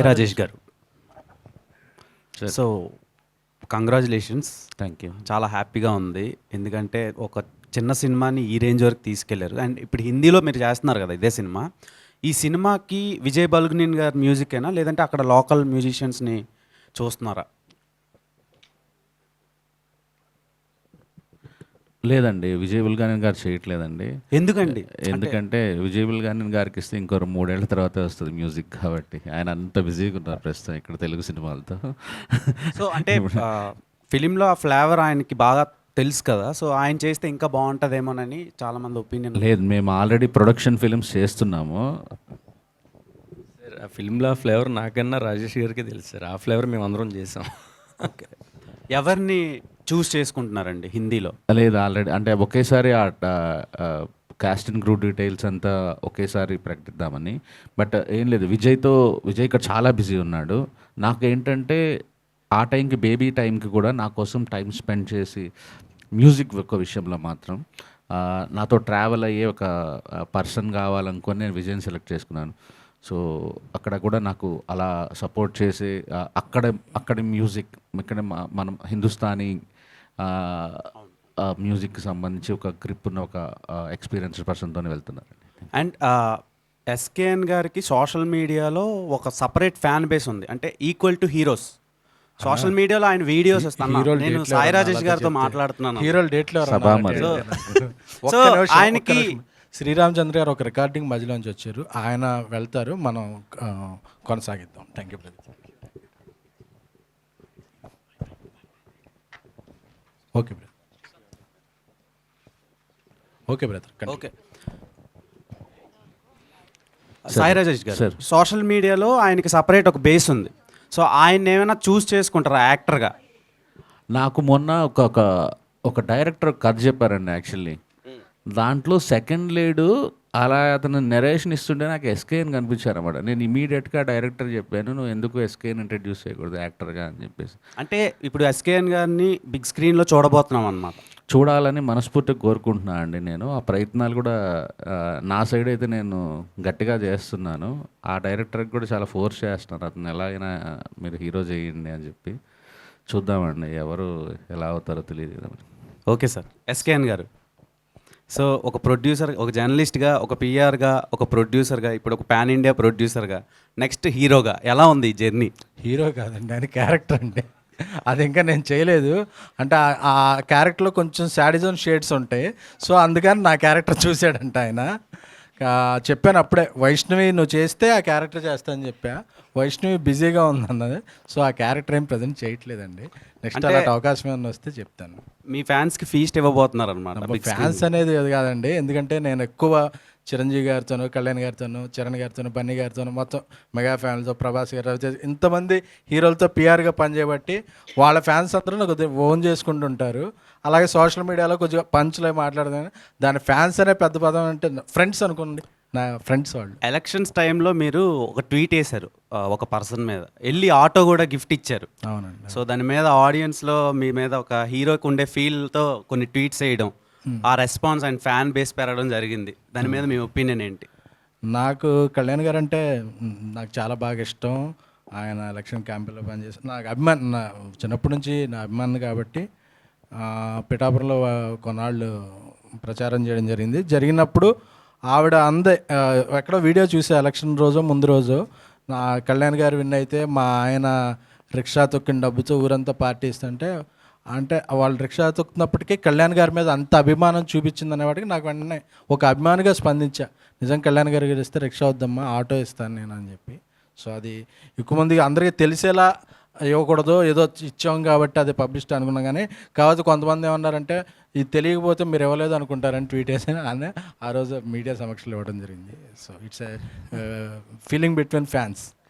సాయి రాజేష్ గారు. Sure. So congratulations, thank you. చాలా హ్యాపీగా ఉంది. ఎందుకంటే ఒక చిన్న సినిమాని ఈ రేంజ్ వరకు తీసుకెళ్లారు. అండ్ ఇప్పుడు హిందీలో మీరు చేస్తున్నారు కదా ఇదే సినిమా. ఈ సినిమాకి విజయ్ బల్గునిన్ గారి మ్యూజికేనా లేదంటే అక్కడ లోకల్ మ్యూజిషియన్స్ని చూస్తున్నారా? లేదండి, విజయ్ బుల్గానిన్ గారు చేయట్లేదండి. ఎందుకండి? ఎందుకంటే విజయ్ బుల్గానిన్ గారికి ఇస్తే ఇంకో 3 ఏళ్ల తర్వాత వస్తుంది మ్యూజిక్, కాబట్టి ఆయన అంత బిజీగా ఉన్నారు ప్రస్తుతం ఇక్కడ తెలుగు సినిమాలతో. సో అంటే ఫిలింలో ఆ ఫ్లేవర్ ఆయనకి బాగా తెలుసు కదా, సో ఆయన చేస్తే ఇంకా బాగుంటుందేమోనని చాలామంది ఒపీనియన్. లేదు, మేము ఆల్రెడీ ప్రొడక్షన్ ఫిలిమ్స్ చేస్తున్నాము. సార్ ఆ ఫిల్మ్లో ఫ్లేవర్ నాకన్నా రాజేష్ గారికి తెలుసు సార్. ఆ ఫ్లేవర్ మేము అందరం చేసాం. ఓకే, ఎవరిని చూస్ చేసుకుంటున్నారండి హిందీలో? లేదు, ఆల్రెడీ అంటే ఒకేసారి ఆ కాస్ట్ అండ్ క్రూ డీటెయిల్స్ అంతా ఒకేసారి ప్రకటిద్దామని. బట్ ఏం లేదు, విజయ్ ఇక్కడ చాలా బిజీ ఉన్నాడు. నాకు ఏంటంటే ఆ టైంకి బేబీ టైంకి కూడా నా కోసం టైం స్పెండ్ చేసి మ్యూజిక్ ఒక విషయంలో మాత్రం నాతో ట్రావెల్ అయ్యే ఒక పర్సన్ కావాలనుకొని నేను విజయ్ని సెలెక్ట్ చేసుకున్నాను. సో అక్కడ కూడా నాకు అలా సపోర్ట్ చేసి అక్కడ మ్యూజిక్ ఇక్కడ మనం హిందుస్థానీ మ్యూజిక్కి సంబంధించి ఒక గ్రిప్ ఉన్న ఒక ఎక్స్పీరియన్స్డ్ పర్సన్తోనే వెళ్తున్నారు. అండ్ ఎస్కేఎన్ గారికి సోషల్ మీడియాలో ఒక సపరేట్ ఫ్యాన్ బేస్ ఉంది, అంటే ఈక్వల్ టు హీరోస్. సోషల్ మీడియాలో ఆయన వీడియోస్ ఇస్తాను. నేను సాయి రాజేష్ గారితో మాట్లాడుతున్నాను. హీరోలు డేట్లో సో ఆయనకి శ్రీరామ్ చంద్ర గారు ఒక రికార్డింగ్ మధ్యలోంచి వచ్చారు, ఆయన వెళ్తారు, మనం కొనసాగిద్దాం. Thank you brother. Okay brother. Okay brother. Okay, Sai Rajesh గారు, సోషల్ మీడియాలో ఆయనకి సపరేట్ ఒక బేస్ ఉంది. సో ఆయన ఏమైనా చూస్ చేసుకుంటారా యాక్టర్గా? నాకు మొన్న ఒక డైరెక్టర్ కథ చెప్పారండి యాక్చువల్లీ. దాంట్లో సెకండ్ లీడు అలా అతను నెరేషన్ ఇస్తుంటే నాకు ఎస్కేఎన్ కనిపించారు అన్నమాట. నేను ఇమీడియట్గా డైరెక్టర్ చెప్పాను, నువ్వు ఎందుకు ఎస్కేఎన్ ఇంట్రడ్యూస్ చేయకూడదు యాక్టర్గా అని చెప్పేసి. అంటే ఇప్పుడు ఎస్కేఎన్ గారిని బిగ్ స్క్రీన్లో చూడబోతున్నాం అన్నమాట. చూడాలని మనస్ఫూర్తిగా కోరుకుంటున్నా అండి. నేను ఆ ప్రయత్నాలు కూడా నా సైడ్ అయితే నేను గట్టిగా చేస్తున్నాను. ఆ డైరెక్టర్కి కూడా చాలా ఫోర్స్ చేస్తున్నాను, అతను ఎలాగైనా మీరు హీరో చేయండి అని చెప్పి. చూద్దామండి ఎవరు ఎలా అవుతారో తెలియదు కదా. Okay sir. ఎస్కేఎన్ గారు, సో ఒక ప్రొడ్యూసర్, ఒక జర్నలిస్ట్గా, ఒక పిఆర్గా, ఒక ప్రొడ్యూసర్గా, ఇప్పుడు ఒక పాన్ ఇండియా ప్రొడ్యూసర్గా, నెక్స్ట్ హీరోగా ఎలా ఉంది ఈ జర్నీ? హీరో కాదండి, ఆయన క్యారెక్టర్ అండి. అది ఇంకా నేను చేయలేదు. అంటే ఆ క్యారెక్టర్లో కొంచెం శాడిజం షేడ్స్ ఉంటాయి. సో అందుకని నా క్యారెక్టర్ చూశాడంట ఆయన. చెప్పాను అప్పుడే, వైష్ణవి నువ్వు చేస్తే ఆ క్యారెక్టర్ చేస్తా అని చెప్పా. వైష్ణవి బిజీగా ఉందన్నది. సో ఆ క్యారెక్టర్ ఏం ప్రజెంట్ చేయట్లేదండి. నెక్స్ట్ అలాంటి అవకాశం ఏమైనా వస్తే చెప్తాను. మీ ఫ్యాన్స్కి ఫీస్ట్ ఇవ్వబోతున్నారు అనమాట? ఫ్యాన్స్ అనేది అది కాదండి, ఎందుకంటే నేను ఎక్కువ చిరంజీవి గారితోనూ, కళ్యాణ్ గారితోనూ, చరణ్ గారితోనూ, బన్నీ గారితోనూ, మొత్తం మెగా ఫ్యాన్స్తో, ప్రభాస్ గారు, రవితేజ, ఇంతమంది హీరోలతో పిఆర్గా పనిచేయబట్టి వాళ్ళ ఫ్యాన్స్ అందరూ నాకు ఓన్ చేసుకుంటుంటారు. అలాగే సోషల్ మీడియాలో కొద్దిగా పంచ్లో మాట్లాడదాం, దాని ఫ్యాన్స్ అనే పెద్ద పదం అంటే ఫ్రెండ్స్ అనుకోండి, నా ఫ్రెండ్స్ వాళ్ళు. ఎలక్షన్స్ టైంలో మీరు ఒక ట్వీట్ వేశారు ఒక పర్సన్ మీద, వెళ్ళి ఆటో కూడా గిఫ్ట్ ఇచ్చారు. అవునండి. సో దాని మీద ఆడియన్స్లో మీ మీద ఒక హీరోకి ఉండే ఫీల్తో కొన్ని ట్వీట్స్ వేయడం, ఆ రెస్పాన్స్ అండ్ ఫ్యాన్ బేస్ పెరగడం జరిగింది. దాని మీద మీ ఒపీనియన్ ఏంటి? నాకు కళ్యాణ్ గారు అంటే నాకు చాలా బాగా ఇష్టం. ఆయన ఎలక్షన్ క్యాంపెయిన్లో పనిచేసి నాకు అభిమాన్, నా చిన్నప్పటి నుంచి నా అభిమాని కాబట్టి పిఠాపురంలో కొన్నాళ్ళు ప్రచారం చేయడం జరిగినప్పుడు ఆవిడ ఎక్కడో వీడియో చూసే ఎలక్షన్ రోజు ముందు రోజు నా కళ్యాణ్ గారు విన్ అయితే మా ఆయన రిక్షా తొక్కిన డబ్బుతో ఊరంతా పార్టీ ఇస్తుంటే, అంటే వాళ్ళు రిక్షా తొక్కున్నప్పటికీ కళ్యాణ్ గారి మీద అంత అభిమానం చూపించింది అనేవాడికి నాకు వెంటనే ఒక అభిమానిగా స్పందించా. నిజం కళ్యాణ్ గారు గెలిస్తే రిక్షా వద్దమ్మా, ఆటో ఇస్తాను నేను అని చెప్పి. సో అది ఎక్కువ మందికి అందరికీ తెలిసేలా ఇవ్వకూడదు, ఏదో ఇచ్చాం కాబట్టి అది పబ్లిసిటీ అనుకున్నాం. కానీ కావచ్చు కొంతమంది ఏమన్నారంటే ఇది తెలియకపోతే మీరు ఇవ్వలేదు అనుకుంటారని ట్వీట్ వేసి ఆయన ఆ రోజు మీడియా సమక్షంలో ఇవ్వడం జరిగింది. So it's feeling between fans.